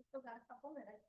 Still got a couple minutes.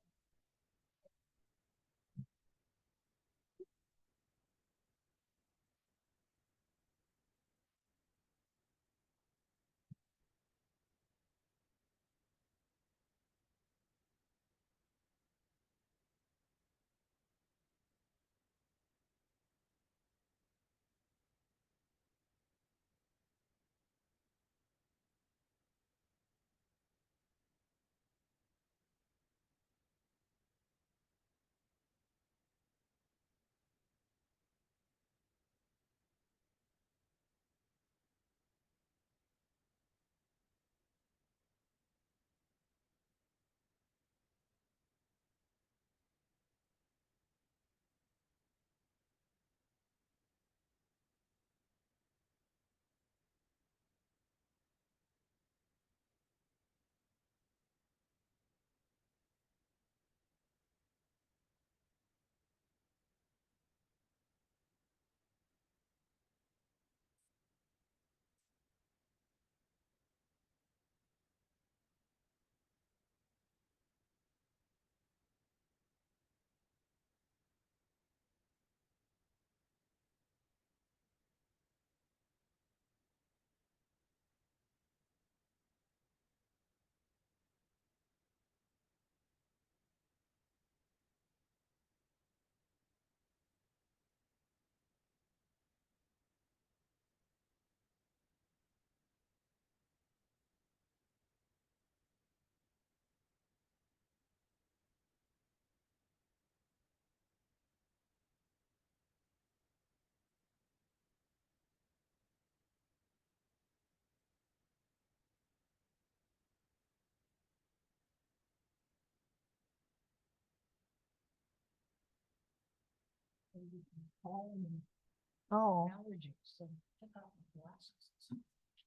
Oh, Allergies, so took off my glasses.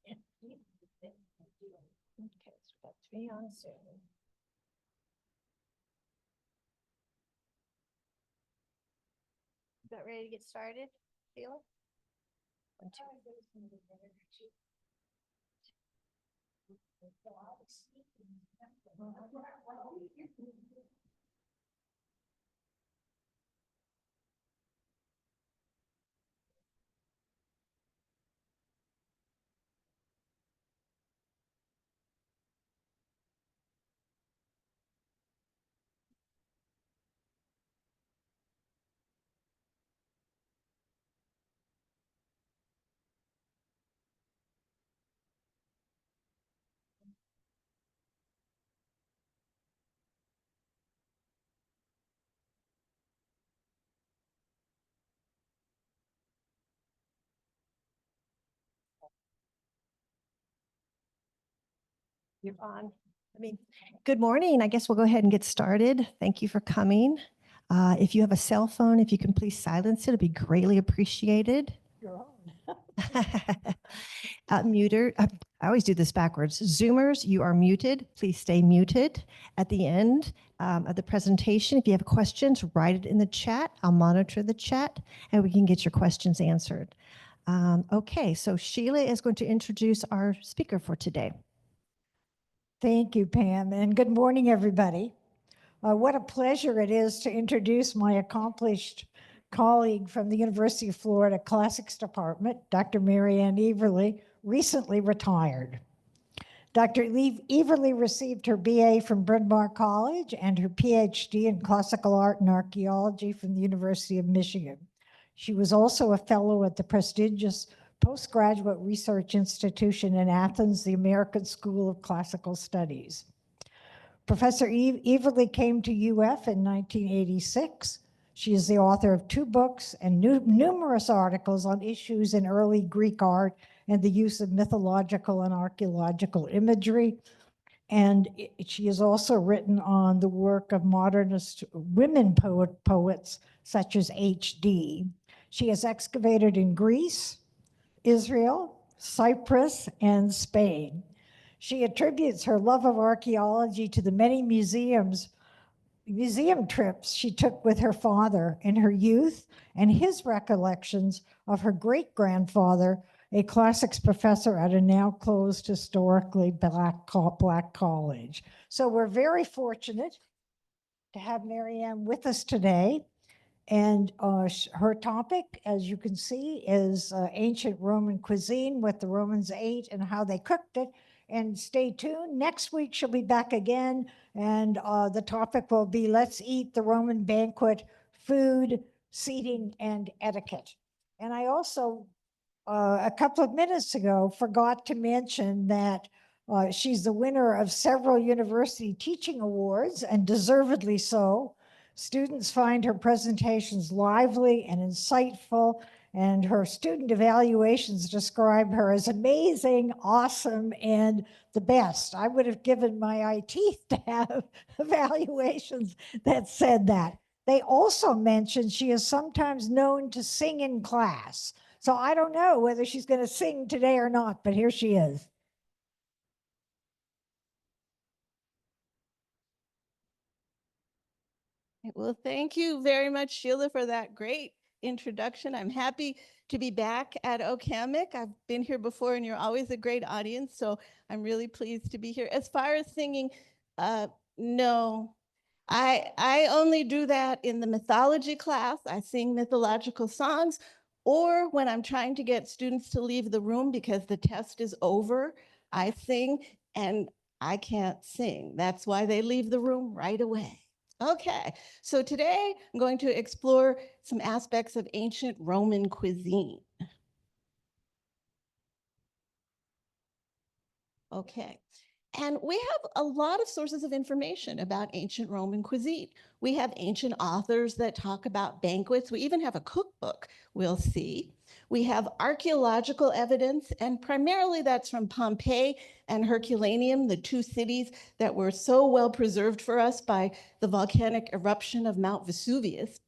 Can't see anything. okay, so we got 3 on Zoom. About ready to get started, Sheila? 1, 2. You're on. Good morning. I guess we'll go ahead and get started. Thank you for coming. If you have a cell phone, if you can please silence it, it'd be greatly appreciated. You're on. Muter, I always do this backwards. Zoomers, you are muted. Please stay muted. At the end of the presentation, if you have questions, write it in the chat. I'll monitor the chat and we can get your questions answered. Okay, so Sheila is going to introduce our speaker for today. Thank you, Pam, and good morning, everybody. What a pleasure it is to introduce my accomplished colleague from the University of Florida Classics Department, Dr. Marianne Eaverly, recently retired. Dr. Eaverly received her BA from Bryn Mawr College and her PhD in classical art and archaeology from the University of Michigan. She was also a fellow at the prestigious postgraduate research institution in Athens, the American School of Classical Studies. Professor Eaverly came to UF in 1986. She is the author of 2 books and numerous articles on issues in early Greek art and the use of mythological and archaeological imagery. And she has also written on the work of modernist women poets such as H.D. She has excavated in Greece, Israel, Cyprus, and Spain. She attributes her love of archaeology to the many museum trips she took with her father in her youth and his recollections of her great-grandfather a classics professor at a now closed historically black college. So we're very fortunate to have Mary Ann with us today. And her topic, as you can see, is ancient Roman cuisine, what the Romans ate and how they cooked it. And stay tuned. Next week, she'll be back again. And the topic will be Let's Eat the Roman Banquet, Food, Seating, and Etiquette. And I also, a couple of minutes ago, forgot to mention that she's the winner of several university teaching awards, and deservedly so. Students find her presentations lively and insightful, and her student evaluations describe her as amazing, awesome, and the best. I would have given my eye teeth to have evaluations that said that. They also mentioned she is sometimes known to sing in class. So I don't know whether she's going to sing today or not, but here she is. Well, thank you very much, Sheila, for that great introduction. I'm happy to be back at OCAMIC. I've been here before and you're always a great audience, so I'm really pleased to be here. As far as singing, no, I only do that in the mythology class. I sing mythological songs, or when I'm trying to get students to leave the room because the test is over, I sing, and I can't sing. That's why they leave the room right away. Okay, so today I'm going to explore some aspects of ancient Roman cuisine. Okay, and we have a lot of sources of information about ancient Roman cuisine. We have ancient authors that talk about banquets. We even have a cookbook, we'll see. We have archaeological evidence, and primarily that's from Pompeii and Herculaneum, the two cities that were so well preserved for us by the volcanic eruption of Mount Vesuvius.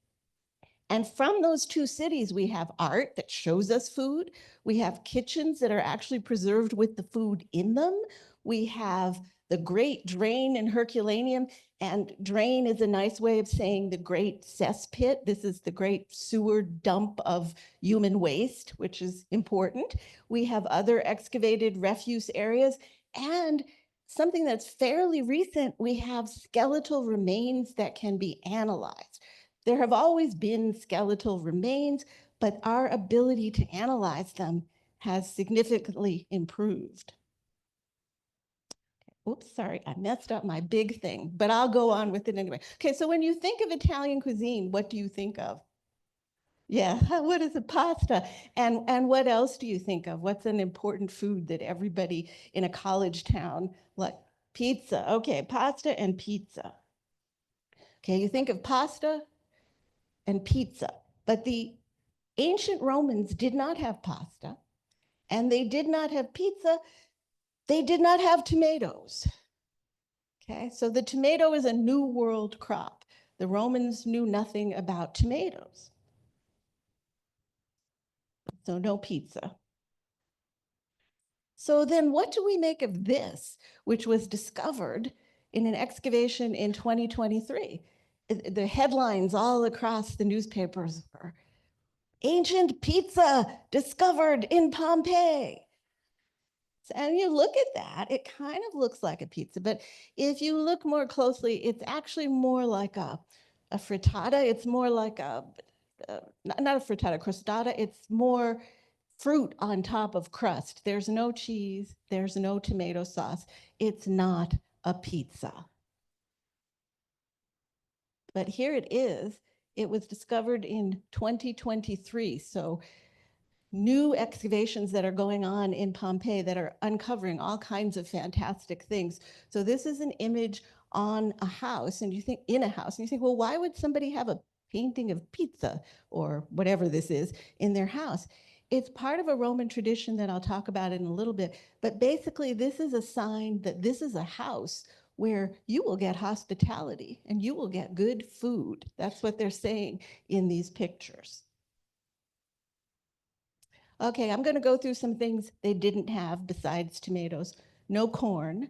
And from those two cities, we have art that shows us food. We have kitchens that are actually preserved with the food in them. We have the Great Drain in Herculaneum, and drain is a nice way of saying the great cesspit. This is the great sewer dump of human waste, which is important. We have other excavated refuse areas, and something that's fairly recent, we have skeletal remains that can be analyzed. There have always been skeletal remains, but our ability to analyze them has significantly improved. Oops, sorry, I messed up my big thing, but I'll go on with it anyway. Okay, so when you think of Italian cuisine, what do you think of? Yeah, what is a pasta? And what else do you think of? What's an important food that everybody in a college town like? Pizza. Okay, pasta and pizza. Okay, you think of pasta and pizza, but the ancient Romans did not have pasta, and they did not have pizza. They did not have tomatoes. Okay, so the tomato is a new world crop. The Romans knew nothing about tomatoes. So no pizza. So then what do we make of this, which was discovered in an excavation in 2023? The headlines all across the newspapers were, ancient pizza discovered in Pompeii. And you look at that, it kind of looks like a pizza, but if you look more closely, it's actually more like a frittata. It's more like not a frittata, crostata. It's more fruit on top of crust. There's no cheese, there's no tomato sauce. It's not a pizza. But here it is. It was discovered in 2023. So new excavations that are going on in Pompeii that are uncovering all kinds of fantastic things. So this is an image on a house, and you think in a house, and you think, well, why would somebody have a painting of pizza or whatever this is in their house? It's part of a Roman tradition that I'll talk about in a little bit, but basically this is a sign that this is a house where you will get hospitality and you will get good food. That's what they're saying in these pictures. Okay, I'm going to go through some things they didn't have besides tomatoes. No corn.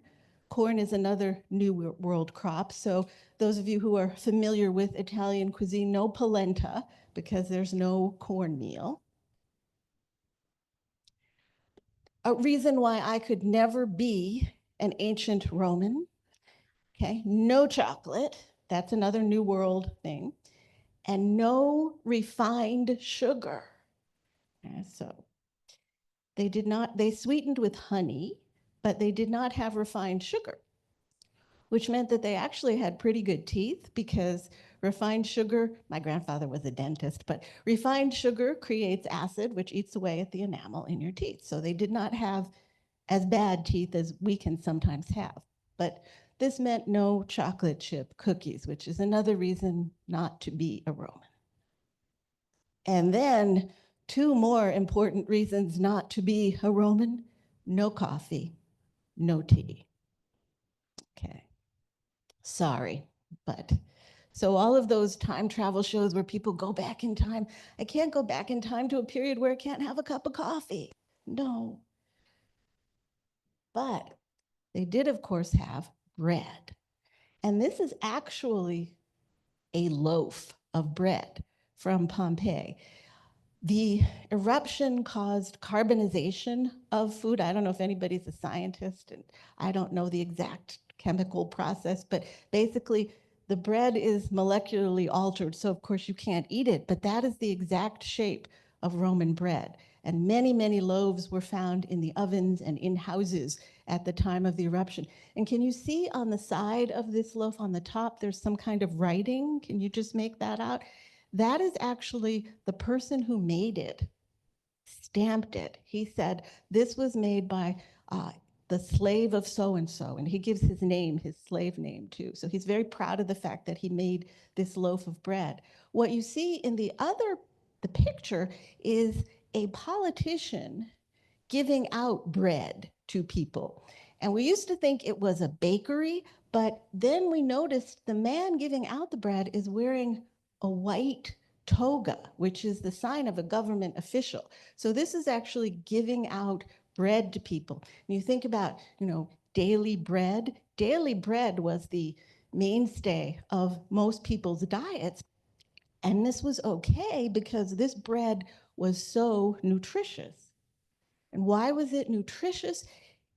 Corn is another new world crop. So those of you who are familiar with Italian cuisine, no polenta because there's no cornmeal. A reason why I could never be an ancient Roman. Okay, no chocolate. That's another New World thing. And no refined sugar. So they sweetened with honey, but they did not have refined sugar, which meant that they actually had pretty good teeth because refined sugar, my grandfather was a dentist, but refined sugar creates acid, which eats away at the enamel in your teeth. So they did not have as bad teeth as we can sometimes have. But this meant no chocolate chip cookies, which is another reason not to be a Roman. And then 2 more important reasons not to be a Roman: no coffee, no tea. Okay, sorry, but so all of those time travel shows where people go back in time, I can't go back in time to a period where I can't have a cup of coffee. No. But they did, of course, have bread. And this is actually a loaf of bread from Pompeii. The eruption caused carbonization of food. I don't know if anybody's a scientist, and I don't know the exact chemical process, but basically the bread is molecularly altered. So of course you can't eat it, but that is the exact shape of Roman bread. And many, many loaves were found in the ovens and in houses at the time of the eruption. And can you see on the side of this loaf on the top, there's some kind of writing? Can you just make that out? That is actually the person who made it, stamped it. He said, this was made by the slave of so-and-so, and he gives his name, his slave name too. So he's very proud of the fact that he made this loaf of bread. What you see in the picture is a politician giving out bread to people. And we used to think it was a bakery, but then we noticed the man giving out the bread is wearing a white toga, which is the sign of a government official. So this is actually giving out bread to people. And you think about, daily bread. Daily bread was the mainstay of most people's diets. And this was okay because this bread was so nutritious. And why was it nutritious?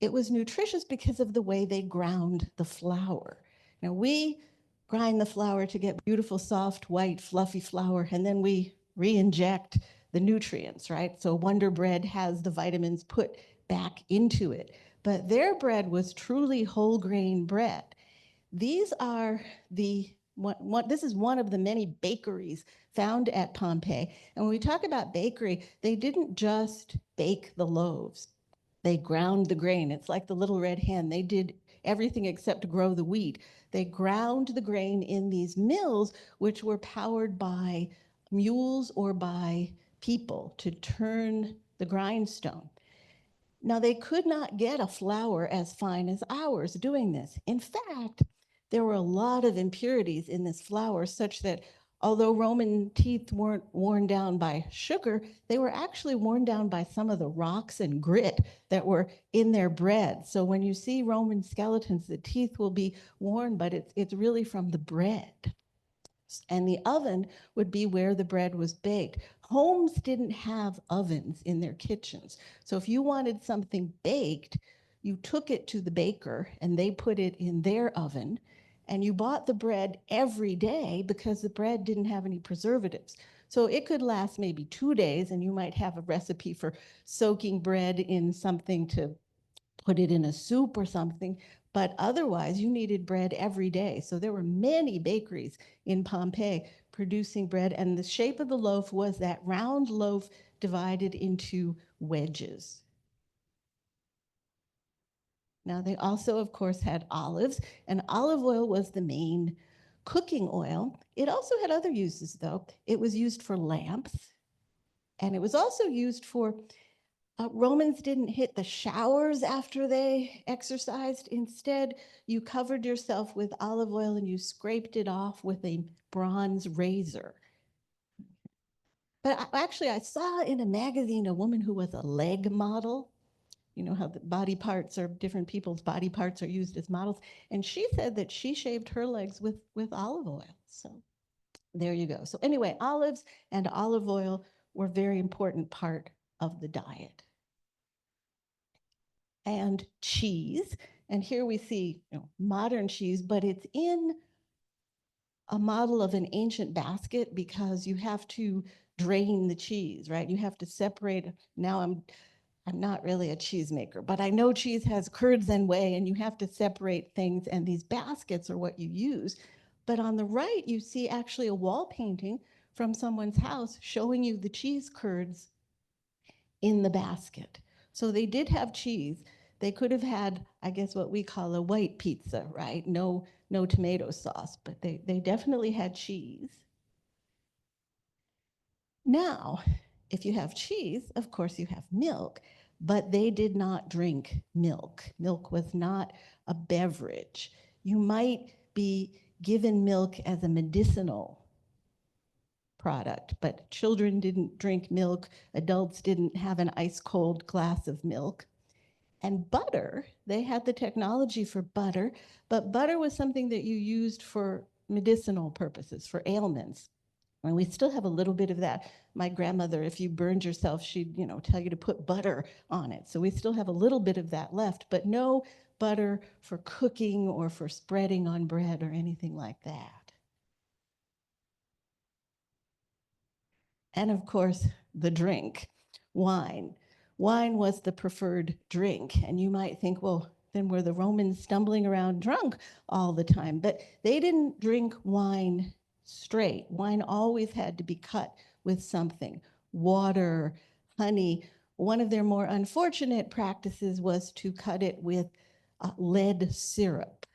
It was nutritious because of the way they ground the flour. Now, we grind the flour to get beautiful, soft, white, fluffy flour, and then we re-inject the nutrients, right? So Wonder Bread has the vitamins put back into it. But their bread was truly whole grain bread. These are this is one of the many bakeries found at Pompeii. And when we talk about bakery, they didn't just bake the loaves. They ground the grain. It's like the little red hen. They did everything except grow the wheat. They ground the grain in these mills, which were powered by mules or by people to turn the grindstone. Now, they could not get a flour as fine as ours doing this. In fact, there were a lot of impurities in this flour, such that although Roman teeth weren't worn down by sugar, they were actually worn down by some of the rocks and grit that were in their bread. So when you see Roman skeletons, the teeth will be worn, but it's really from the bread. And the oven would be where the bread was baked. Homes didn't have ovens in their kitchens. So if you wanted something baked, you took it to the baker and they put it in their oven, and you bought the bread every day because the bread didn't have any preservatives. So it could last maybe 2 days, and you might have a recipe for soaking bread in something to put it in a soup or something, but otherwise you needed bread every day. So there were many bakeries in Pompeii producing bread, and the shape of the loaf was that round loaf divided into wedges. Now they also, of course, had olives, and olive oil was the main cooking oil. It also had other uses, though. It was used for lamps, and it was also used for Romans didn't hit the showers after they exercised. Instead, you covered yourself with olive oil and you scraped it off with a bronze razor. But actually, I saw in a magazine a woman who was a leg model. You know how the different people's body parts are used as models. And she said that she shaved her legs with olive oil. So there you go. So anyway, olives and olive oil were a very important part of the diet. and cheese. And here we see, modern cheese, but it's in a model of an ancient basket because you have to drain the cheese, right? You have to separate. Now I'm not really a cheesemaker, but I know cheese has curds and whey, and you have to separate things, and these baskets are what you use. But on the right, you see actually a wall painting from someone's house showing you the cheese curds in the basket. So they did have cheese. They could have had, I guess, what we call a white pizza, right? No tomato sauce, but they definitely had cheese. Now, if you have cheese, of course you have milk, but they did not drink milk. Milk was not a beverage. You might be given milk as a medicinal product, but children didn't drink milk. Adults didn't have an ice cold glass of milk. And butter, they had the technology for butter, but butter was something that you used for medicinal purposes, for ailments. And we still have a little bit of that. My grandmother, if you burned yourself, she'd, tell you to put butter on it. So we still have a little bit of that left, but no butter for cooking or for spreading on bread or anything like that. And of course, the drink, wine. Wine was the preferred drink. And you might think, well, then were the Romans stumbling around drunk all the time? But they didn't drink wine straight. Wine always had to be cut with something, water, honey. One of their more unfortunate practices was to cut it with lead syrup.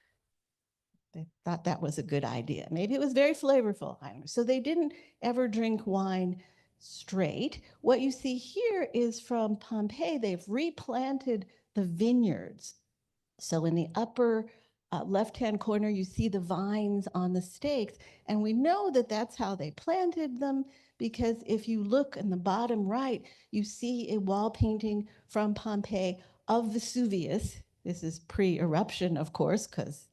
They thought that was a good idea. Maybe it was very flavorful. I don't know. So they didn't ever drink wine straight. What you see here is from Pompeii. They've replanted the vineyards. So in the upper left-hand corner, you see the vines on the stakes. And we know that that's how they planted them, because if you look in the bottom right, you see a wall painting from Pompeii of Vesuvius. This is pre-eruption, of course, because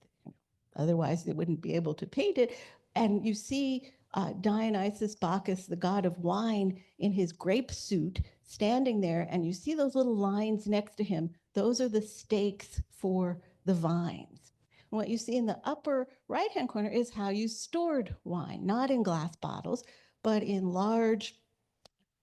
otherwise they wouldn't be able to paint it. And you see Dionysus Bacchus, the god of wine, in his grape suit, standing there, and you see those little lines next to him. Those are the stakes for the vines. And what you see in the upper right-hand corner is how you stored wine, not in glass bottles, but in large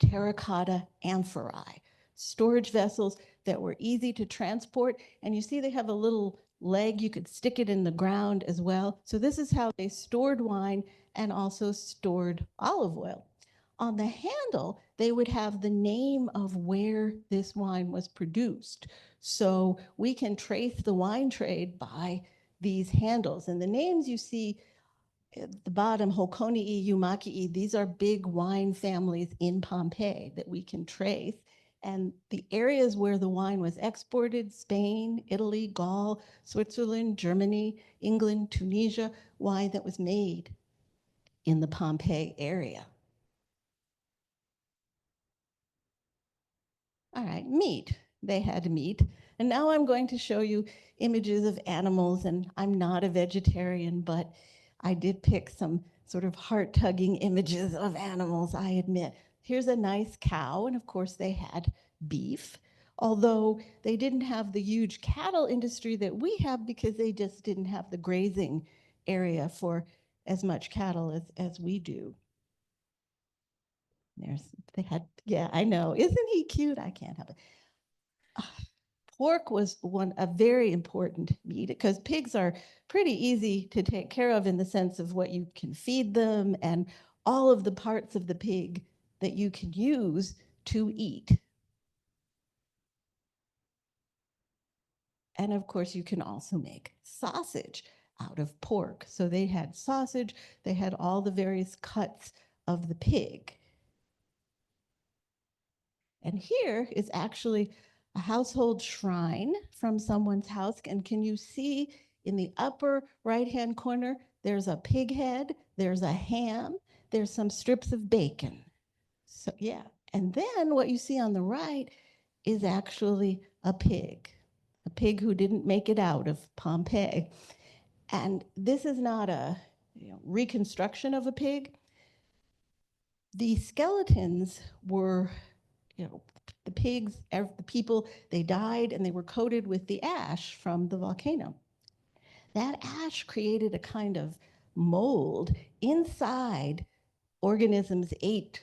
terracotta amphorae, storage vessels that were easy to transport. And you see they have a little leg, you could stick it in the ground as well. So this is how they stored wine and also stored olive oil. On the handle, they would have the name of where this wine was produced. So we can trace the wine trade by these handles. And the names you see at the bottom, Hokonii, Eumakii, these are big wine families in Pompeii that we can trace. And the areas where the wine was exported, Spain, Italy, Gaul, Switzerland, Germany, England, Tunisia, wine that was made in the Pompeii area. All right, meat. They had meat. And now I'm going to show you images of animals, and I'm not a vegetarian, but I did pick some sort of heart-tugging images of animals, I admit. Here's a nice cow, and of course they had beef, although they didn't have the huge cattle industry that we have because they just didn't have the grazing area for as much cattle as we do. Yeah, I know. Isn't he cute? I can't help it. Pork was a very important meat because pigs are pretty easy to take care of in the sense of what you can feed them and all of the parts of the pig that you can use to eat. And of course, you can also make sausage out of pork. So they had sausage, they had all the various cuts of the pig. And here is actually a household shrine from someone's house. And can you see in the upper right-hand corner, there's a pig head, there's a ham, there's some strips of bacon. So yeah, and then what you see on the right is actually a pig who didn't make it out of Pompeii. And this is not a reconstruction of a pig. The skeletons were The pigs, the people, they died and they were coated with the ash from the volcano. That ash created a kind of mold inside. Organisms ate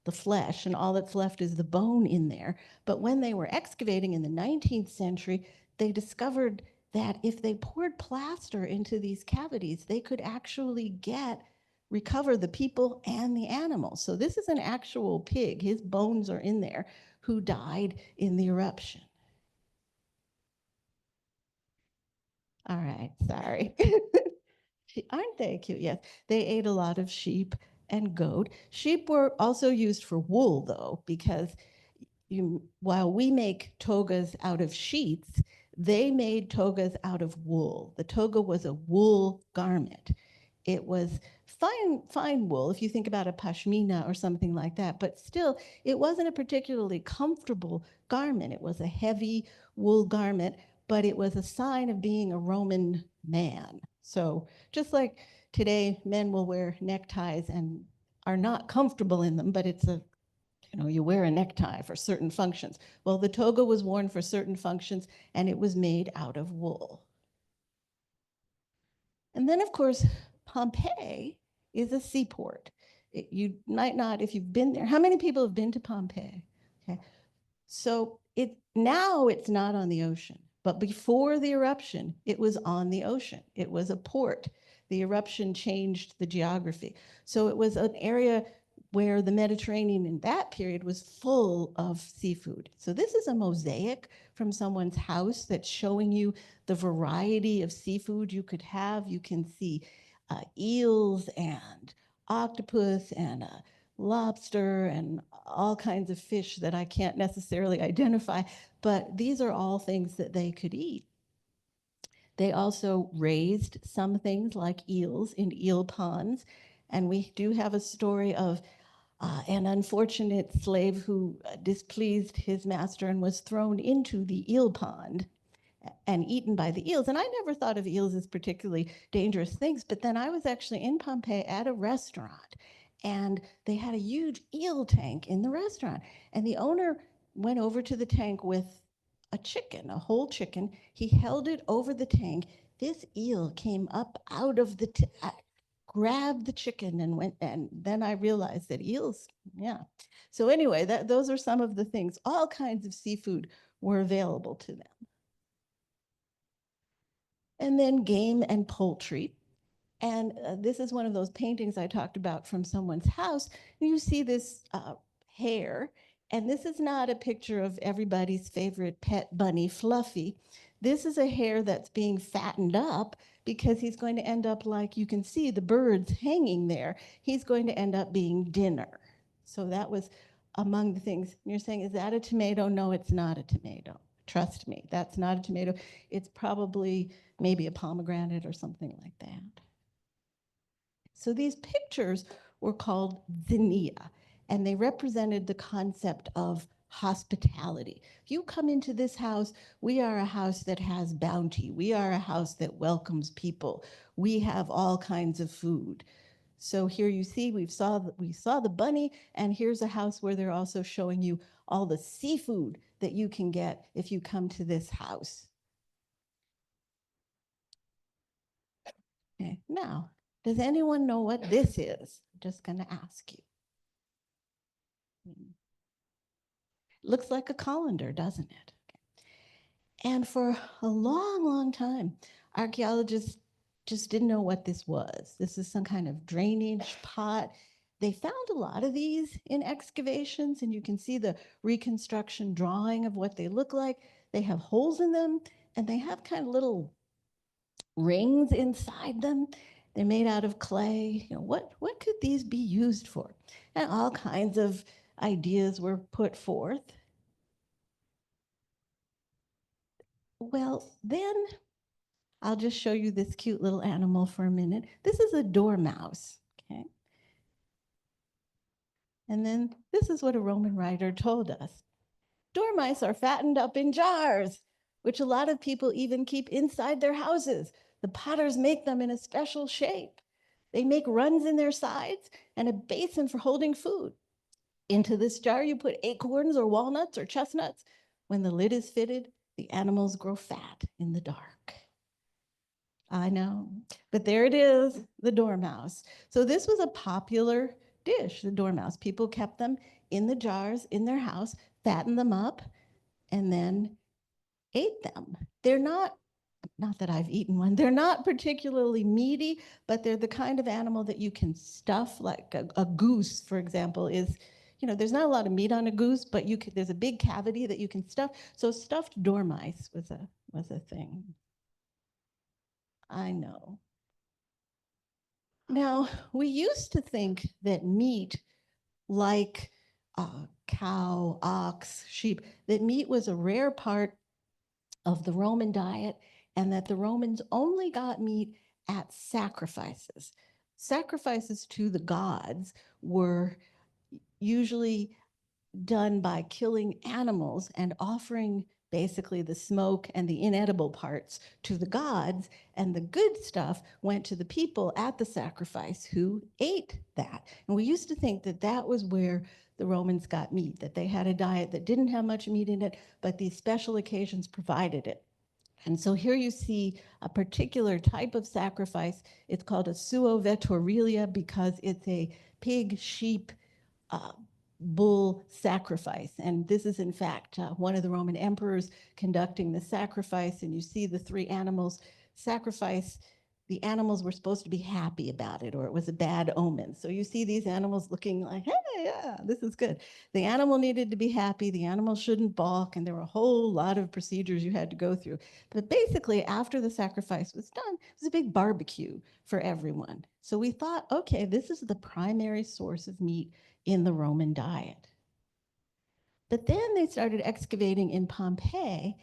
the flesh, and all that's left is the bone in there. But when they were excavating in the 19th century, they discovered that if they poured plaster into these cavities, they could actually recover the people and the animals. So this is an actual pig. His bones are in there, who died in the eruption. All right, sorry. Aren't they cute? Yes, they ate a lot of sheep and goat. Sheep were also used for wool, though, because while we make togas out of sheets, they made togas out of wool. The toga was a wool garment. It was fine wool, if you think about a pashmina or something like that, but still, it wasn't a particularly comfortable garment. It was a heavy wool garment, but it was a sign of being a Roman man. So just like today, men will wear neckties and are not comfortable in them, but it's you wear a necktie for certain functions. Well, the toga was worn for certain functions, and it was made out of wool. And then, of course, Pompeii is a seaport. You might not, if you've been there. How many people have been to Pompeii? Okay. So now it's not on the ocean, but before the eruption, it was on the ocean. It was a port. The eruption changed the geography. So it was an area where the Mediterranean in that period was full of seafood. So this is a mosaic from someone's house that's showing you the variety of seafood you could have. You can see eels and octopus and lobster and all kinds of fish that I can't necessarily identify, but these are all things that they could eat. They also raised some things like eels in eel ponds, and we do have a story of an unfortunate slave who displeased his master and was thrown into the eel pond and eaten by the eels. And I never thought of eels as particularly dangerous things, but then I was actually in Pompeii at a restaurant, and they had a huge eel tank in the restaurant. And the owner went over to the tank with a chicken, a whole chicken. He held it over the tank. This eel came up out of the grabbed the chicken and went, and then I realized that eels, yeah. So anyway, those are some of the things. All kinds of seafood were available to them. And then game and poultry. And this is one of those paintings I talked about from someone's house. You see this hare, and this is not a picture of everybody's favorite pet bunny, Fluffy. This is a hare that's being fattened up because he's going to end up, like you can see the birds hanging there. He's going to end up being dinner. So that was among the things. You're saying, is that a tomato? No, it's not a tomato. Trust me, that's not a tomato. It's probably maybe a pomegranate or something like that. So these pictures were called zinnia, and they represented the concept of hospitality. If you come into this house, we are a house that has bounty. We are a house that welcomes people. We have all kinds of food. So here you see, we saw the bunny, and here's a house where they're also showing you all the seafood that you can get if you come to this house. Okay, now, does anyone know what this is? I'm just going to ask you. Looks like a colander, doesn't it? Okay. And for a long, long time, archaeologists just didn't know what this was. This is some kind of drainage pot. They found a lot of these in excavations, and you can see the reconstruction drawing of what they look like. They have holes in them, and they have kind of little rings inside them. They're made out of clay. What could these be used for? And all kinds of ideas were put forth. Well, then I'll just show you this cute little animal for a minute. This is a dormouse, okay? And then this is what a Roman writer told us. Dormice are fattened up in jars, which a lot of people even keep inside their houses. The potters make them in a special shape. They make runs in their sides and a basin for holding food. Into this jar, you put acorns or walnuts or chestnuts. When the lid is fitted, the animals grow fat in the dark. I know, but there it is, the dormouse. So this was a popular dish, the dormouse. People kept them in the jars in their house, fattened them up, and then ate them. They're not that I've eaten one, they're not particularly meaty, but they're the kind of animal that you can stuff, like a goose, for example, is, there's not a lot of meat on a goose, but there's a big cavity that you can stuff. So stuffed dormice was a thing. I know. Now, we used to think that meat, like cow, ox, sheep, that meat was a rare part of the Roman diet, and that the Romans only got meat at sacrifices. Sacrifices to the gods were usually done by killing animals and offering basically the smoke and the inedible parts to the gods, and the good stuff went to the people at the sacrifice who ate that. And we used to think that that was where the Romans got meat, that they had a diet that didn't have much meat in it, but these special occasions provided it. And so here you see a particular type of sacrifice. It's called a suo vetorilia because it's a pig, sheep, bull sacrifice. And this is, in fact, one of the Roman emperors conducting the sacrifice. And you see the three animals sacrifice. The animals were supposed to be happy about it, or it was a bad omen. So you see these animals looking like, hey, yeah, this is good. The animal needed to be happy. The animal shouldn't balk. And there were a whole lot of procedures you had to go through. But basically, after the sacrifice was done, it was a big barbecue for everyone. So we thought, okay, this is the primary source of meat in the Roman diet. But then they started excavating in Pompeii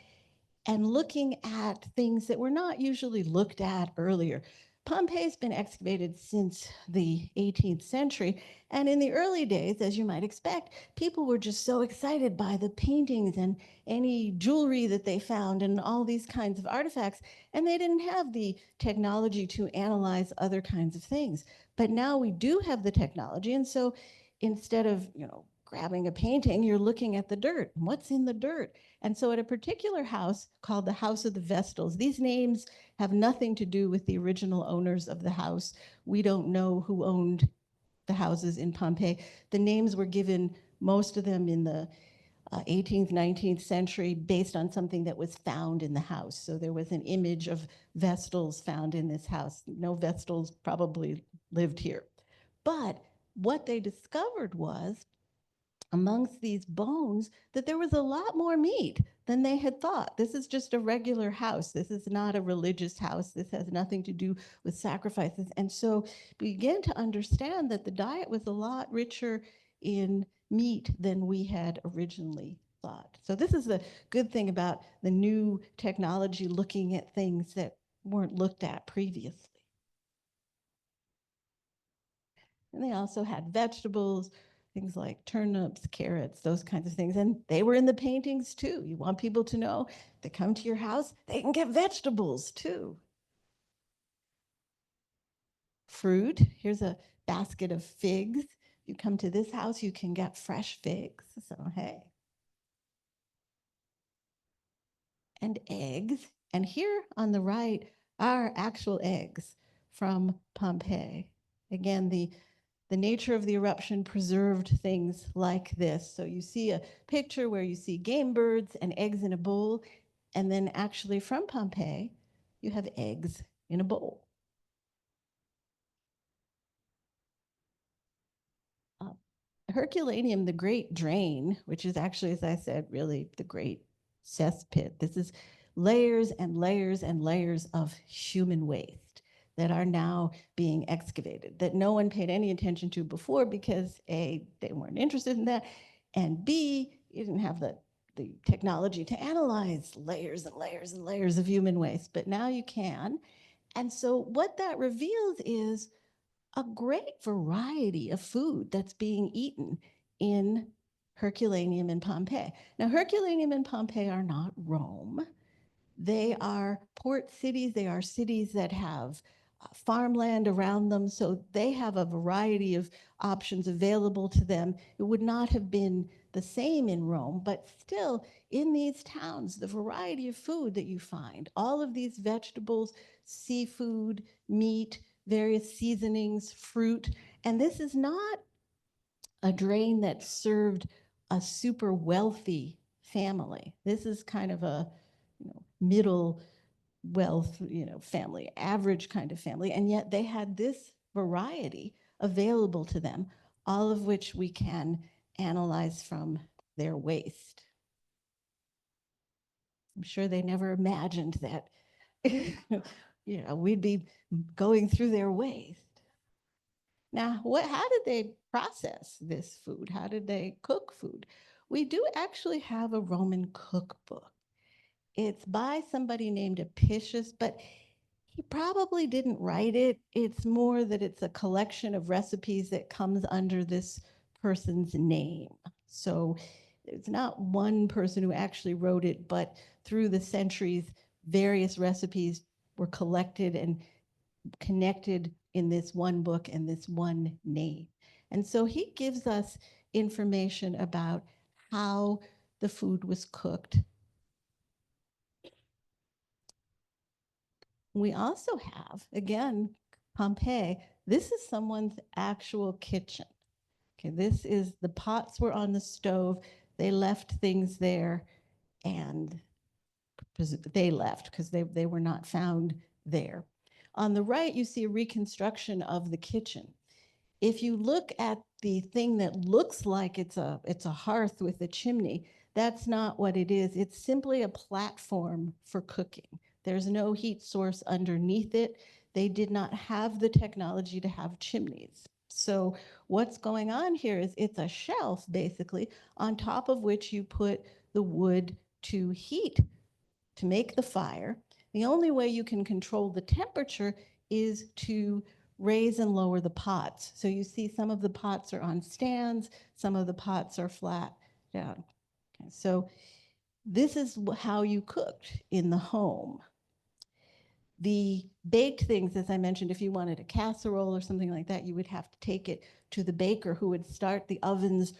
and looking at things that were not usually looked at earlier. Pompeii's been excavated since the 18th century, and in the early days, as you might expect, people were just so excited by the paintings and any jewelry that they found and all these kinds of artifacts, and they didn't have the technology to analyze other kinds of things. But now we do have the technology, and so instead of, grabbing a painting, you're looking at the dirt. What's in the dirt? And so at a particular house called the House of the Vestals, these names have nothing to do with the original owners of the house. We don't know who owned the houses in Pompeii. The names were given, most of them in the 18th, 19th century, based on something that was found in the house. So there was an image of Vestals found in this house. No Vestals probably lived here. But what they discovered was, amongst these bones, that there was a lot more meat than they had thought. This is just a regular house. This is not a religious house. This has nothing to do with sacrifices. And so we began to understand that the diet was a lot richer in meat than we had originally thought. So this is the good thing about the new technology, looking at things that weren't looked at previously. And they also had vegetables, things like turnips, carrots, those kinds of things. And they were in the paintings too. You want people to know, they come to your house, they can get vegetables too. Fruit, here's a basket of figs. You come to this house, you can get fresh figs. So, hey. And eggs. And here on the right are actual eggs from Pompeii. Again, the nature of the eruption preserved things like this. So you see a picture where you see game birds and eggs in a bowl, and then actually from Pompeii, you have eggs in a bowl. Herculaneum, the great drain, which is actually, as I said, really the great cesspit. This is layers and layers and layers of human waste that are now being excavated, that no one paid any attention to before because A, they weren't interested in that, and B, you didn't have the technology to analyze layers and layers and layers of human waste, but now you can. And so what that reveals is a great variety of food that's being eaten in Herculaneum and Pompeii. Now, Herculaneum and Pompeii are not Rome. They are port cities. They are cities that have farmland around them, so they have a variety of options available to them. It would not have been the same in Rome, but still in these towns, the variety of food that you find, all of these vegetables, seafood, meat, various seasonings, fruit, and this is not a drain that served a super wealthy family. This is kind of a middle wealth, family, average kind of family, and yet they had this variety available to them, all of which we can analyze from their waste. I'm sure they never imagined that we'd be going through their waste. Now, how did they process this food? How did they cook food? We do actually have a Roman cookbook. It's by somebody named Apicius, but he probably didn't write it. It's more that it's a collection of recipes that comes under this person's name. So it's not one person who actually wrote it, but through the centuries, various recipes were collected and connected in this one book and this one name. And so he gives us information about how the food was cooked. We also have, again, Pompeii. This is someone's actual kitchen. Okay, this is, the pots were on the stove. They left things there, and they left because they were not found there. On the right, you see a reconstruction of the kitchen. If you look at the thing that looks like it's a hearth with a chimney, that's not what it is. It's simply a platform for cooking. There's no heat source underneath it. They did not have the technology to have chimneys. So what's going on here is it's a shelf, basically, on top of which you put the wood to heat, to make the fire. The only way you can control the temperature is to raise and lower the pots. So you see some of the pots are on stands, some of the pots are flat down. Okay, so this is how you cooked in the home. The baked things, as I mentioned, if you wanted a casserole or something like that, you would have to take it to the baker, who would start the ovens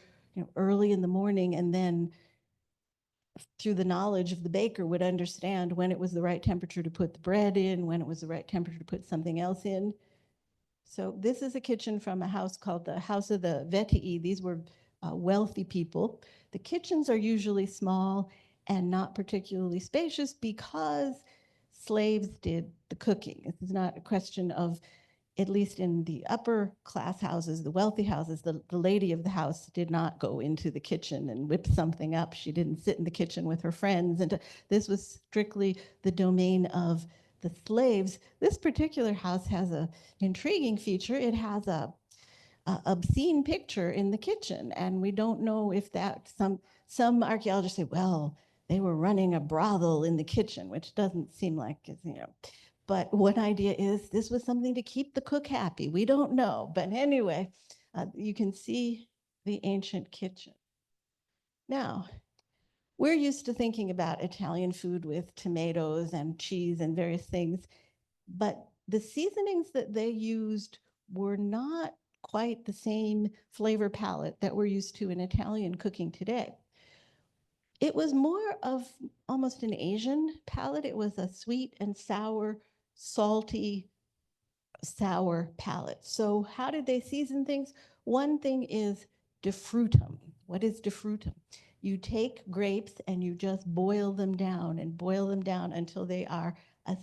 early in the morning, and then through the knowledge of the baker would understand when it was the right temperature to put the bread in, when it was the right temperature to put something else in. So this is a kitchen from a house called the House of the Vetii. These were wealthy people. The kitchens are usually small and not particularly spacious because slaves did the cooking. This is not a question of, at least in the upper class houses, the wealthy houses, the lady of the house did not go into the kitchen and whip something up. She didn't sit in the kitchen with her friends. And this was strictly the domain of the slaves. This particular house has an intriguing feature. It has a obscene picture in the kitchen, and we don't know if that, some archaeologists say, well, they were running a brothel in the kitchen, which doesn't seem like, but one idea is this was something to keep the cook happy. We don't know, but anyway, you can see the ancient kitchen. Now, we're used to thinking about Italian food with tomatoes and cheese and various things, but the seasonings that they used were not quite the same flavor palette that we're used to in Italian cooking today. It was more of almost an Asian palette. It was a sweet and sour, salty, sour palette. So how did they season things? One thing is defrutum. What is defrutum? You take grapes and you just boil them down and boil them down until they are a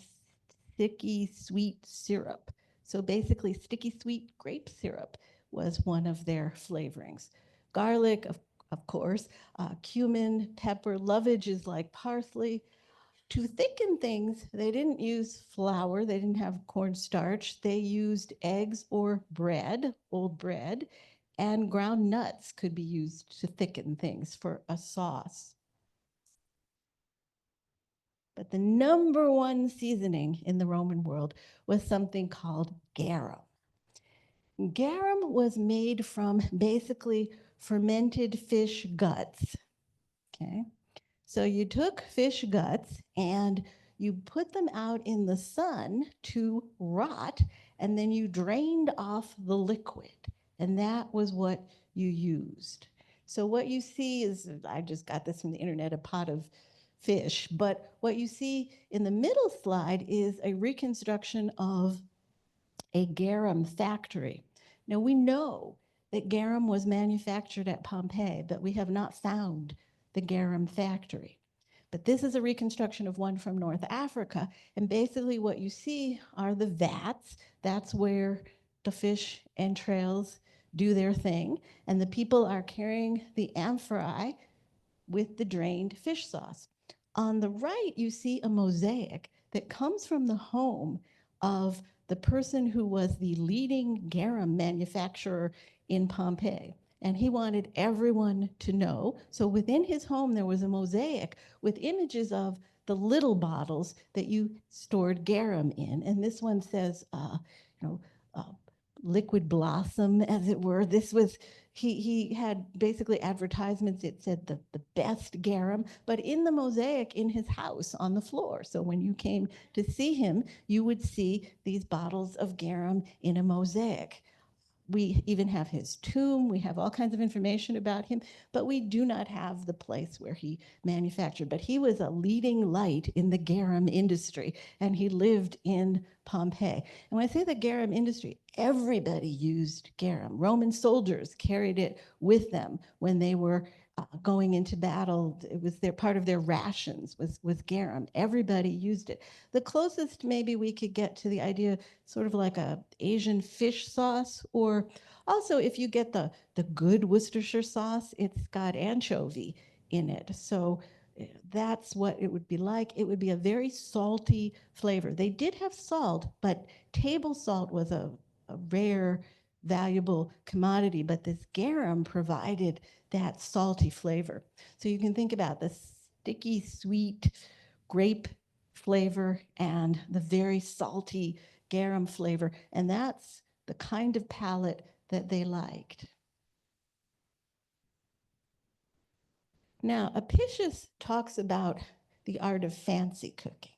sticky, sweet syrup. So basically, sticky, sweet grape syrup was one of their flavorings. Garlic, of course, cumin, pepper, lovage is like parsley. To thicken things, they didn't use flour, they didn't have cornstarch, they used eggs or bread, old bread, and ground nuts could be used to thicken things for a sauce. But the number one seasoning in the Roman world was something called garum. Garum was made from basically fermented fish guts. Okay, so you took fish guts and you put them out in the sun to rot, and then you drained off the liquid. And that was what you used. So what you see is, I just got this from the internet, a pot of fish, but what you see in the middle slide is a reconstruction of a garum factory. Now we know that garum was manufactured at Pompeii, but we have not found the garum factory. But this is a reconstruction of one from North Africa. And basically what you see are the vats. That's where the fish entrails do their thing. And the people are carrying the amphorae with the drained fish sauce. On the right, you see a mosaic that comes from the home of the person who was the leading garum manufacturer in Pompeii. And he wanted everyone to know. So within his home, there was a mosaic with images of the little bottles that you stored garum in. And this one says, liquid blossom, as it were. This was, he had basically advertisements. It said the best garum, but in the mosaic in his house on the floor. So when you came to see him, you would see these bottles of garum in a mosaic. We even have his tomb. We have all kinds of information about him, but we do not have the place where he manufactured. But he was a leading light in the garum industry, and he lived in Pompeii. And when I say the garum industry, everybody used garum. Roman soldiers carried it with them when they were going into battle. It was their part of their rations was garum. Everybody used it. The closest maybe we could get to the idea, sort of like a Asian fish sauce, or also if you get the good Worcestershire sauce, it's got anchovy in it. So that's what it would be like. It would be a very salty flavor. They did have salt, but table salt was a rare, valuable commodity, but this garum provided that salty flavor. So you can think about the sticky, sweet grape flavor and the very salty garum flavor, and that's the kind of palate that they liked. Now, Apicius talks about the art of fancy cooking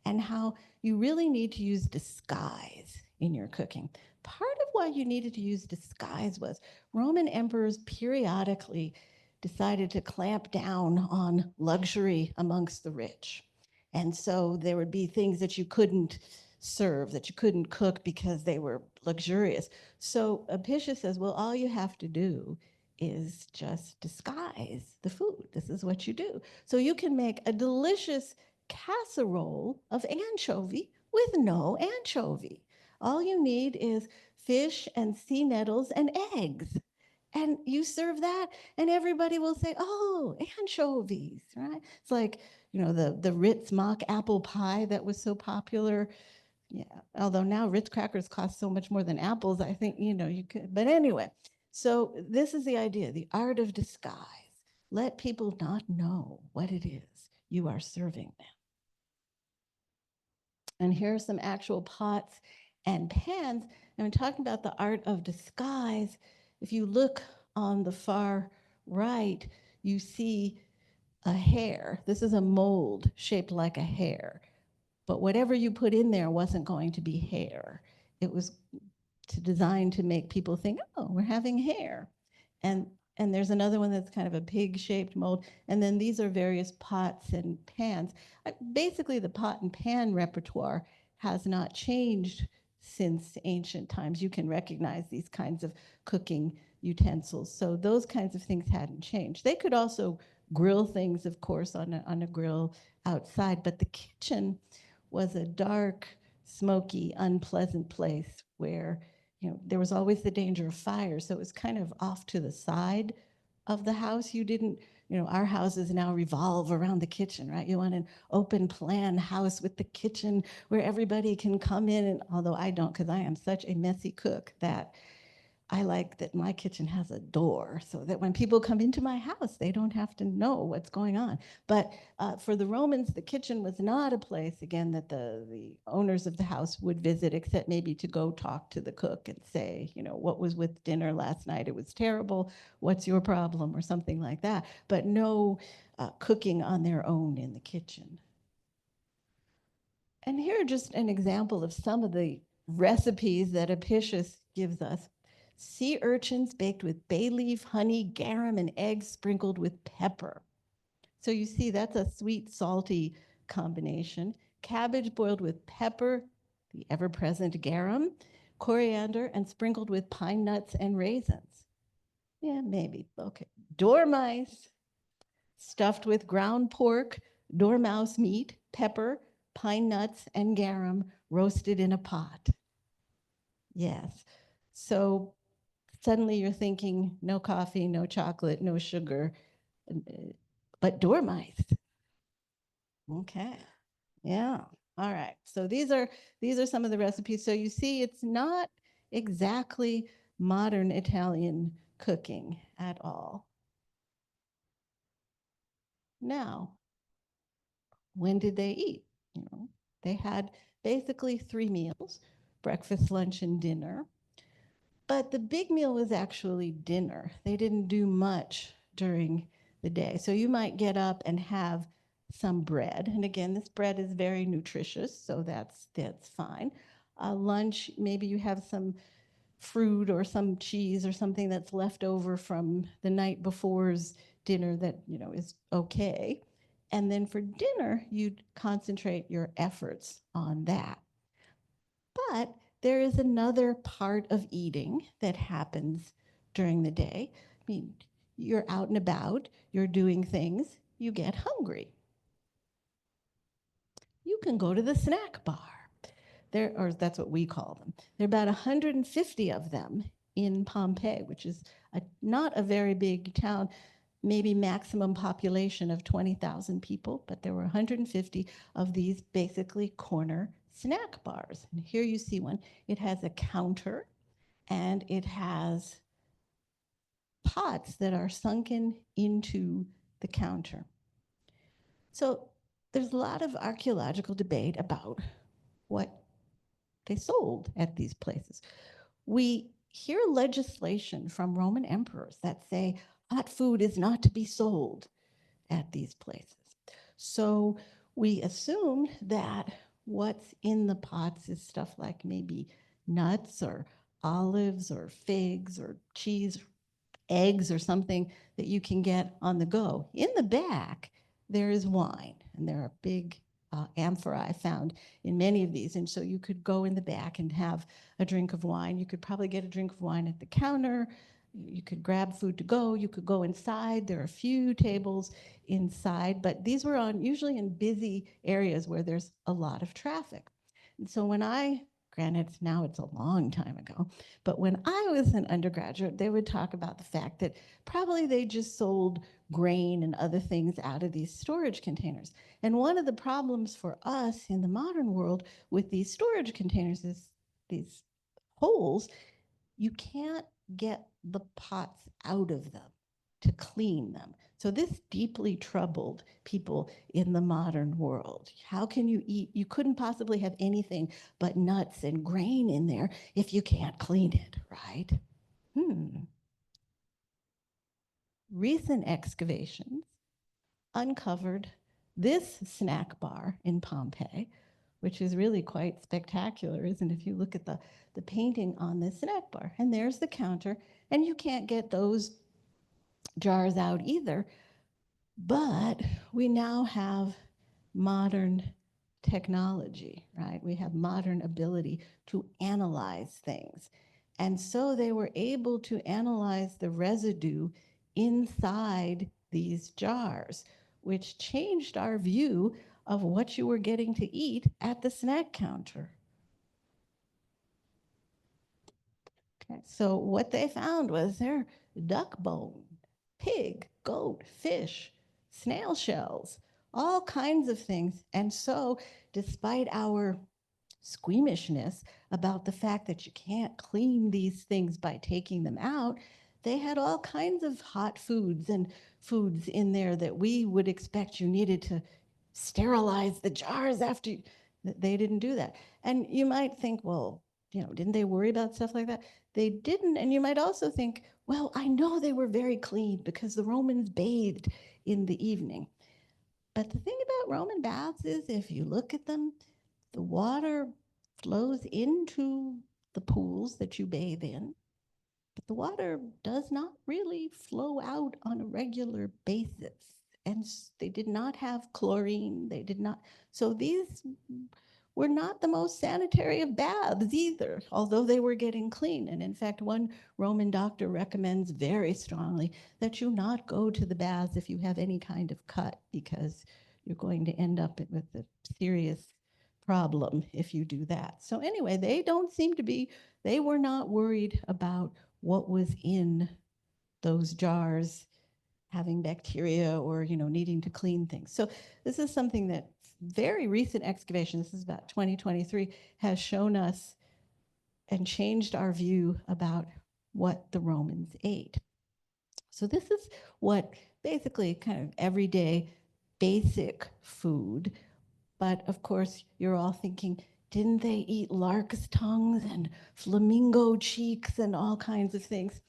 and how you really need to use disguise in your cooking. Part of why you needed to use disguise was Roman emperors periodically decided to clamp down on luxury amongst the rich. And so there would be things that you couldn't serve, that you couldn't cook because they were luxurious. So Apicius says, well, all you have to do is just disguise the food. This is what you do. So you can make a delicious casserole of anchovy with no anchovy. All you need is fish and sea nettles and eggs. And you serve that, and everybody will say, oh, anchovies, right? It's like, the Ritz mock apple pie that was so popular. Yeah, although now Ritz crackers cost so much more than apples, I think, you could, but anyway. So this is the idea, the art of disguise. Let people not know what it is you are serving them. And here are some actual pots and pans. And I'm talking about the art of disguise. If you look on the far right, you see a hare. This is a mold shaped like a hare. But whatever you put in there wasn't going to be hair. It was designed to make people think, oh, we're having hair. And there's another one that's kind of a pig-shaped mold. And then these are various pots and pans. Basically, the pot and pan repertoire has not changed since ancient times. You can recognize these kinds of cooking utensils. So those kinds of things hadn't changed. They could also grill things, of course, on a grill outside. But the kitchen was a dark, smoky, unpleasant place where there was always the danger of fire. So it was kind of off to the side of the house. You didn't, our houses now revolve around the kitchen, right? You want an open plan house with the kitchen where everybody can come in. And although I don't, because I am such a messy cook, that I like that my kitchen has a door so that when people come into my house, they don't have to know what's going on. But for the Romans, the kitchen was not a place, again, that the owners of the house would visit, except maybe to go talk to the cook and say, what was with dinner last night? It was terrible. What's your problem? Or something like that. But no cooking on their own in the kitchen. And here are just an example of some of the recipes that Apicius gives us. Sea urchins baked with bay leaf, honey, garum, and eggs sprinkled with pepper. So you see, that's a sweet, salty combination. Cabbage boiled with pepper, the ever-present garum, coriander, and sprinkled with pine nuts and raisins. Yeah, maybe. Okay. Dormice stuffed with ground pork, dormouse meat, pepper, pine nuts, and garum roasted in a pot. Yes. So suddenly you're thinking no coffee, no chocolate, no sugar, but dormice. Okay. Yeah. All right. So these are some of the recipes. So you see, it's not exactly modern Italian cooking at all. Now, when did they eat? You know, they had basically 3 meals: breakfast, lunch, and dinner. But the big meal was actually dinner. They didn't do much during the day. So you might get up and have some bread. And again, this bread is very nutritious, so that's fine. Lunch, maybe you have some fruit or some cheese or something that's left over from the night before's dinner that, you know, is okay. And then for dinner, you'd concentrate your efforts on that. But there is another part of eating that happens during the day. I mean, you're out and about, you're doing things, you get hungry. You can go to the snack bar. Or that's what we call them. There are about 150 of them in Pompeii, which is not a very big town, maybe maximum population of 20,000 people, but there were 150 of these basically corner snack bars. And here you see one. It has a counter and it has pots that are sunken into the counter. So there's a lot of archaeological debate about what they sold at these places. We hear legislation from Roman emperors that say hot food is not to be sold at these places. So we assumed that what's in the pots is stuff like maybe nuts or olives or figs or cheese, eggs or something that you can get on the go. In the back, there is wine, and there are big amphorae found in many of these. And so you could go in the back and have a drink of wine. You could probably get a drink of wine at the counter. You could grab food to go. You could go inside. There are a few tables inside, but these were usually in busy areas where there's a lot of traffic. And so granted, now it's a long time ago, but when I was an undergraduate, they would talk about the fact that probably they just sold grain and other things out of these storage containers. And one of the problems for us in the modern world with these storage containers is these holes. You can't get the pots out of them to clean them. So this deeply troubled people in the modern world. How can you eat? You couldn't possibly have anything but nuts and grain in there if you can't clean it, right? Recent excavations uncovered this snack bar in Pompeii, which is really quite spectacular, isn't it? If you look at the painting on this snack bar, and there's the counter, and you can't get those jars out either. But we now have modern technology, right? We have modern ability to analyze things. And so they were able to analyze the residue inside these jars, which changed our view of what you were getting to eat at the snack counter. Okay, so what they found was their duck bone, pig, goat, fish, snail shells, all kinds of things. And so despite our squeamishness about the fact that you can't clean these things by taking them out, they had all kinds of hot foods and foods in there that we would expect you needed to sterilize the jars after you. They didn't do that. And you might think, well, you know, didn't they worry about stuff like that? They didn't. And you might also think, well, I know they were very clean because the Romans bathed in the evening. But the thing about Roman baths is if you look at them, The water flows into the pools that you bathe in, but the water does not really flow out on a regular basis. And they did not have chlorine. They did not. So these were not the most sanitary of baths either, although they were getting clean. And in fact, one Roman doctor recommends very strongly that you not go to the baths if you have any kind of cut, because you're going to end up with a serious problem if you do that. So anyway, they were not worried about what was in those jars having bacteria or, needing to clean things. So this is something that very recent excavation, this is about 2023, has shown us and changed our view about what the Romans ate. So this is what basically kind of everyday basic food. But of course, you're all thinking, didn't they eat lark's tongues and flamingo cheeks and all kinds of things?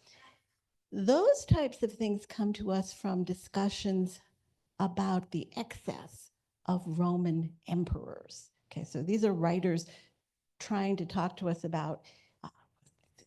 Those types of things come to us from discussions about the excess of Roman emperors. Okay, so these are writers trying to talk to us about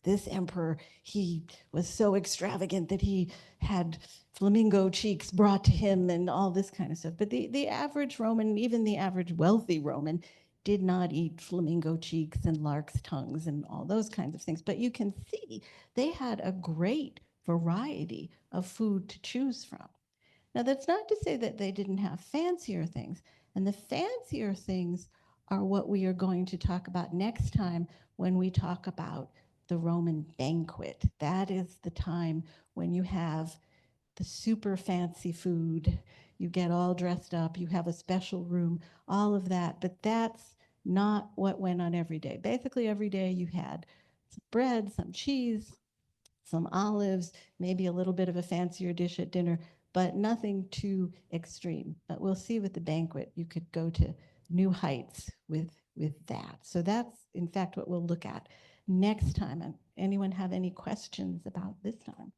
this emperor. He was so extravagant that he had flamingo cheeks brought to him and all this kind of stuff. But the average Roman, even the average wealthy Roman, did not eat flamingo cheeks and lark's tongues and all those kinds of things. But you can see they had a great variety of food to choose from. Now, that's not to say that they didn't have fancier things. And the fancier things are what we are going to talk about next time when we talk about the Roman banquet. That is the time when you have the super fancy food, you get all dressed up, you have a special room, all of that. But that's not what went on every day. Basically, every day you had some bread, some cheese, some olives, maybe a little bit of a fancier dish at dinner, but nothing too extreme. But we'll see with the banquet, you could go to new heights with that. So that's, in fact, what we'll look at next time. And anyone have any questions about this time?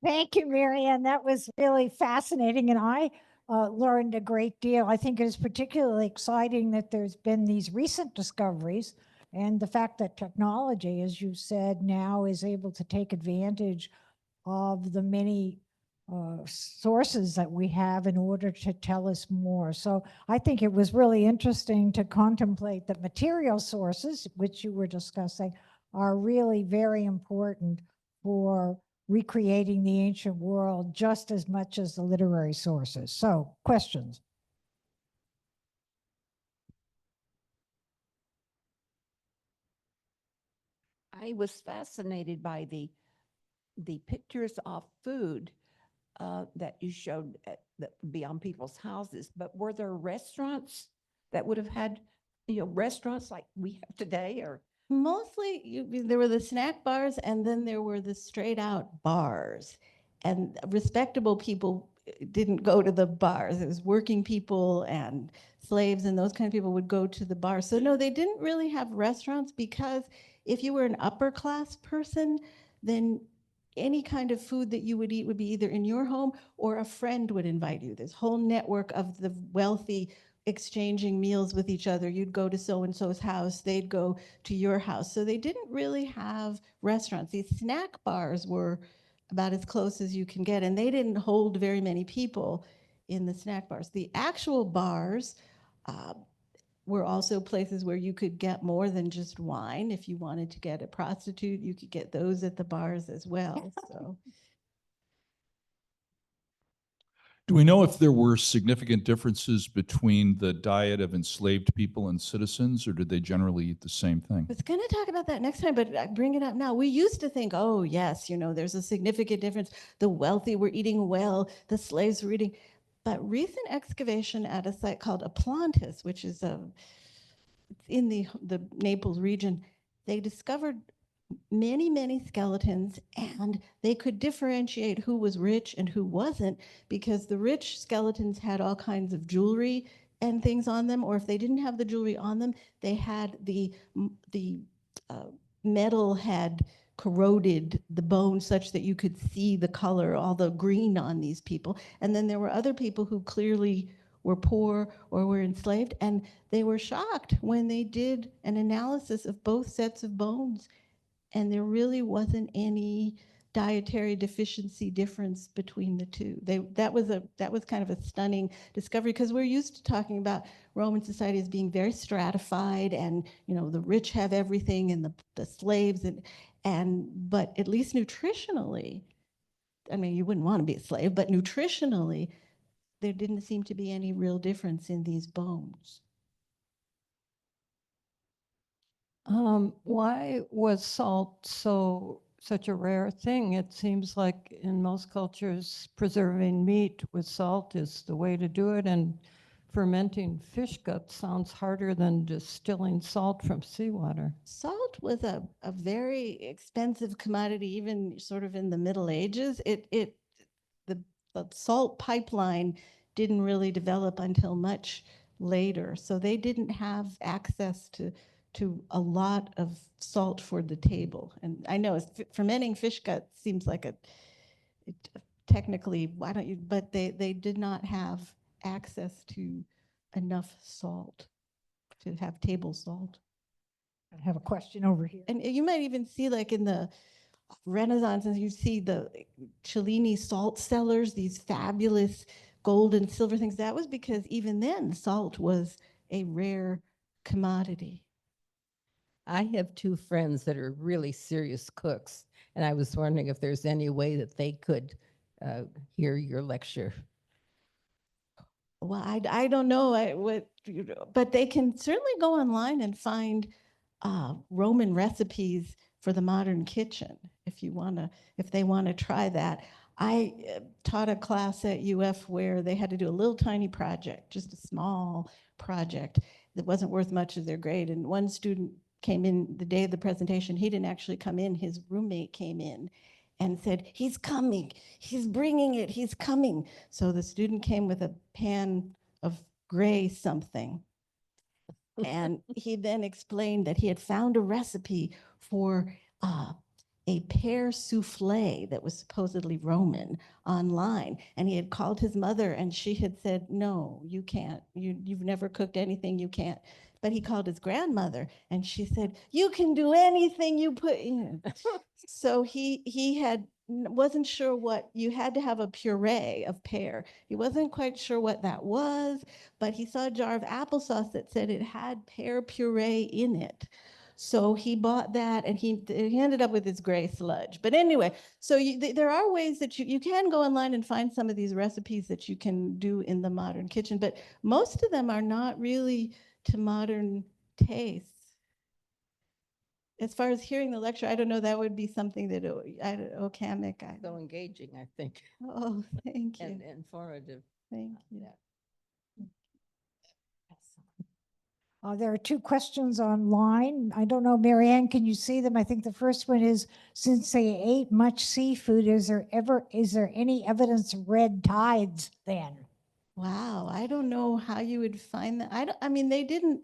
Thank you, Marianne. That was really fascinating, and I learned a great deal. I think it is particularly exciting that there's been these recent discoveries, and the fact that technology, as you said, now is able to take advantage of the many sources that we have in order to tell us more. So I think it was really interesting to contemplate that material sources, which you were discussing, are really very important for recreating the ancient world just as much as the literary sources. So, questions? I was fascinated by the pictures of food that you showed that would be on people's houses. But were there restaurants that would have had, restaurants like we have today, or? Mostly, there were the snack bars, and then there were the straight out bars. And respectable people didn't go to the bars. It was working people and slaves and those kind of people would go to the bars. So no, they didn't really have restaurants, because if you were an upper class person, then any kind of food that you would eat would be either in your home or a friend would invite you. This whole network of the wealthy exchanging meals with each other. You'd go to so-and-so's house, they'd go to your house. So they didn't really have restaurants. These snack bars were about as close as you can get, and they didn't hold very many people in the snack bars. The actual bars were also places where you could get more than just wine. If you wanted to get a prostitute, you could get those at the bars as well. So. Do we know if there were significant differences between the diet of enslaved people and citizens, or did they generally eat the same thing? I was going to talk about that next time, but I bring it up now. We used to think, oh, yes, there's a significant difference. The wealthy were eating well, the slaves were eating. But recent excavation at a site called Aplantis, which is in the Naples region, they discovered many, many skeletons, and they could differentiate who was rich and who wasn't, because the rich skeletons had all kinds of jewelry and things on them, or if they didn't have the jewelry on them, they had the metal had corroded the bone such that you could see the color, all the green on these people. And then there were other people who clearly were poor or were enslaved. And they were shocked when they did an analysis of both sets of bones, and there really wasn't any dietary deficiency difference between the two. That was kind of a stunning discovery, because we're used to talking about Roman society as being very stratified, and the rich have everything and the slaves, but at least nutritionally, I mean, you wouldn't want to be a slave, but nutritionally, there didn't seem to be any real difference in these bones. Why was salt such a rare thing? It seems like in most cultures, preserving meat with salt is the way to do it, and fermenting fish guts sounds harder than distilling salt from seawater. Salt was a very expensive commodity, even sort of in the Middle Ages. The salt pipeline didn't really develop until much later, so they didn't have access to a lot of salt for the table. And I know fermenting fish gut seems like technically, why don't you, but they did not have access to enough salt to have table salt. I have a question over here. And you might even see, like in the Renaissance, you see the Cellini salt cellars, these fabulous gold and silver things. That was because even then salt was a rare commodity. I have two friends that are really serious cooks, and I was wondering if there's any way that they could hear your lecture. Well, I don't know but they can certainly go online and find Roman recipes for the modern kitchen if they want to try that. I taught a class at UF where they had to do a little tiny project, just a small project that wasn't worth much of their grade. And one student came in the day of the presentation. He didn't actually come in. His roommate came in and said, "He's coming, he's bringing it, he's coming." So the student came with a pan of gray something. And he then explained that he had found a recipe for a pear souffle that was supposedly Roman online. And he had called his mother, and she had said, "No, you can't. You've never cooked anything, you can't." But he called his grandmother, and she said, "You can do anything you put in." So he wasn't sure what, you had to have a puree of pear. He wasn't quite sure what that was, but he saw a jar of applesauce that said it had pear puree in it. So he bought that, and he ended up with his gray sludge. But anyway, so there are ways that you can go online and find some of these recipes that you can do in the modern kitchen, but most of them are not really to modern tastes. As far as hearing the lecture, I don't know, that would be something that, Okamic. So engaging, I think, Oh, thank you. and informative. Thank you. There are two questions online. I don't know, Marianne, can you see them? I think the first one is, since they ate much seafood, is there any evidence of red tides then? Wow, I don't know how you would find that. I mean, they didn't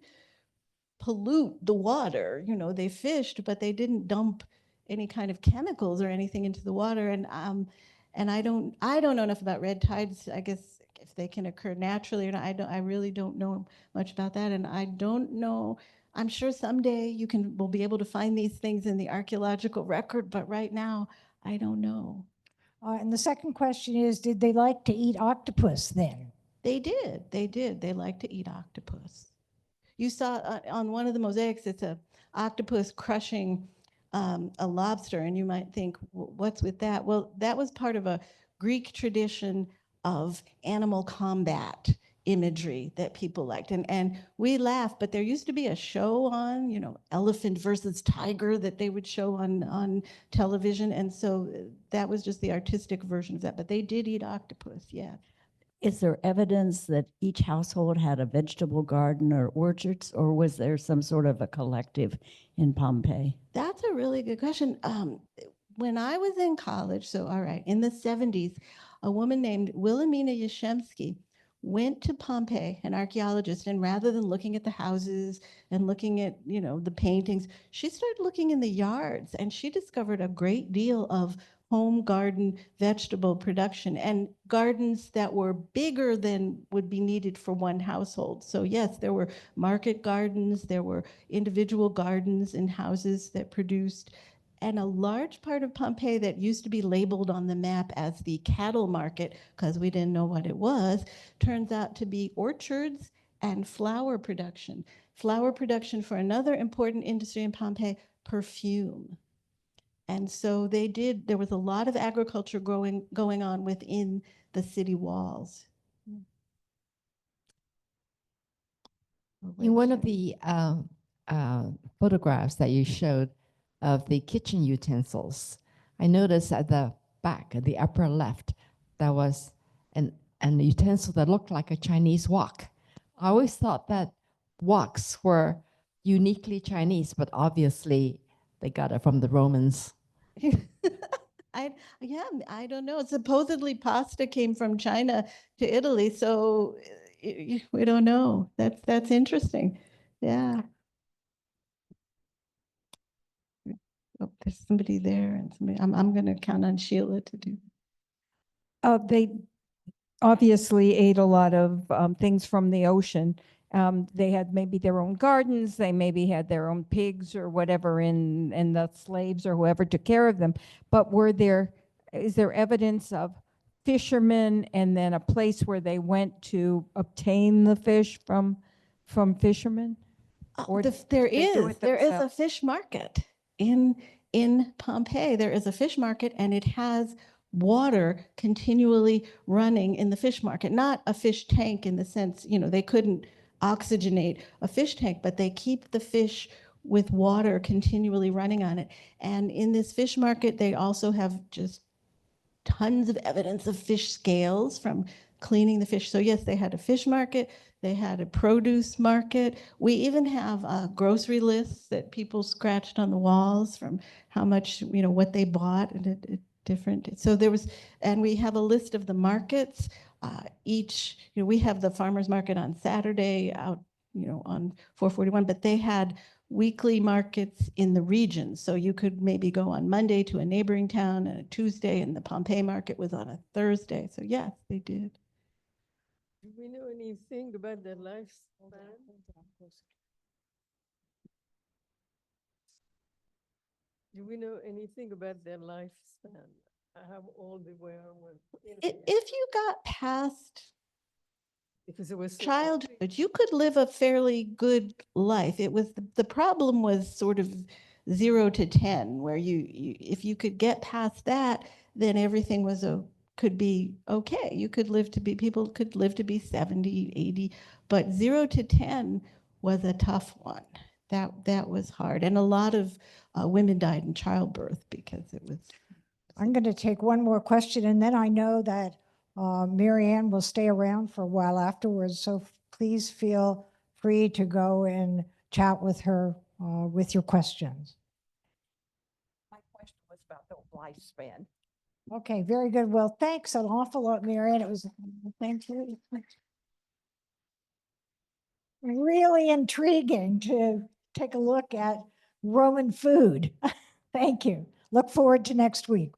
pollute the water, they fished, but they didn't dump any kind of chemicals or anything into the water. And I don't know enough about red tides, I guess, if they can occur naturally or not. I really don't know much about that. And I don't know, I'm sure someday we'll be able to find these things in the archaeological record, but right now, I don't know. And the second question is, did they like to eat octopus then? They did. They like to eat octopus. You saw on one of the mosaics, it's a octopus crushing a lobster, and you might think, what's with that? Well, that was part of a Greek tradition of animal combat imagery that people liked. And we laugh, but there used to be a show on, elephant versus tiger that they would show on television. And so that was just the artistic version of that, but they did eat octopus, yeah. Is there evidence that each household had a vegetable garden or orchards, or was there some sort of a collective in Pompeii? That's a really good question. When I was in college, so all right, in the 70s, a woman named Wilhelmina Yashemsky went to Pompeii, an archaeologist, and rather than looking at the houses and looking at, the paintings, she started looking in the yards, and she discovered a great deal of home garden vegetable production, and gardens that were bigger than would be needed for one household. So yes, there were market gardens, there were individual gardens in houses that produced, and a large part of Pompeii that used to be labeled on the map as the cattle market, because we didn't know what it was, turns out to be orchards and flower production. Flower production for another important industry in Pompeii, perfume. And so there was a lot of agriculture going on within the city walls. In one of the photographs that you showed of the kitchen utensils, I noticed at the back, at the upper left, there was an utensil that looked like a Chinese wok. I always thought that woks were uniquely Chinese, but obviously they got it from the Romans. I don't know. Supposedly pasta came from China to Italy, so we don't know. That's interesting. Yeah. Oh, there's somebody there, and somebody. I'm going to count on Sheila to do. They obviously ate a lot of things from the ocean. They had maybe their own gardens. They maybe had their own pigs or whatever, and the slaves or whoever took care of them. But is there evidence of fishermen and then a place where they went to obtain the fish from fishermen? Or There they do is it a themselves? fish market in Pompeii. There is a fish market, and it has water continually running in the fish market. Not a fish tank in the sense, they couldn't oxygenate a fish tank, but they keep the fish with water continually running on it. And in this fish market, they also have just tons of evidence of fish scales from cleaning the fish. So yes, they had a fish market, they had a produce market. We even have grocery lists that people scratched on the walls from how much, what they bought and different. So and we have a list of the markets. We have the farmers market on Saturday out, on 441, but they had weekly markets in the region. So you could maybe go on Monday to a neighboring town and a Tuesday, and the Pompeii market was on a Thursday. So yes, they did. Do we know anything about their lifespan? Do we know anything about their lifespan? How old they were If you got past because it was so childhood, you could live a fairly good life. It was the problem was sort of 0 to 10, where if you could get past that, then everything could be okay. People could live to be 70, 80, but 0 to 10 was a tough one. That was hard, and a lot of women died in childbirth because it was. I'm going to take one more question, and then I know that Mary Ann will stay around for a while afterwards, so please feel free to go and chat with her with your questions. My question was about the lifespan. Okay, very good. Well, thanks an awful lot, Mary Ann. It was, thank you. Really intriguing to take a look at Roman food. Thank you. Look forward to next week.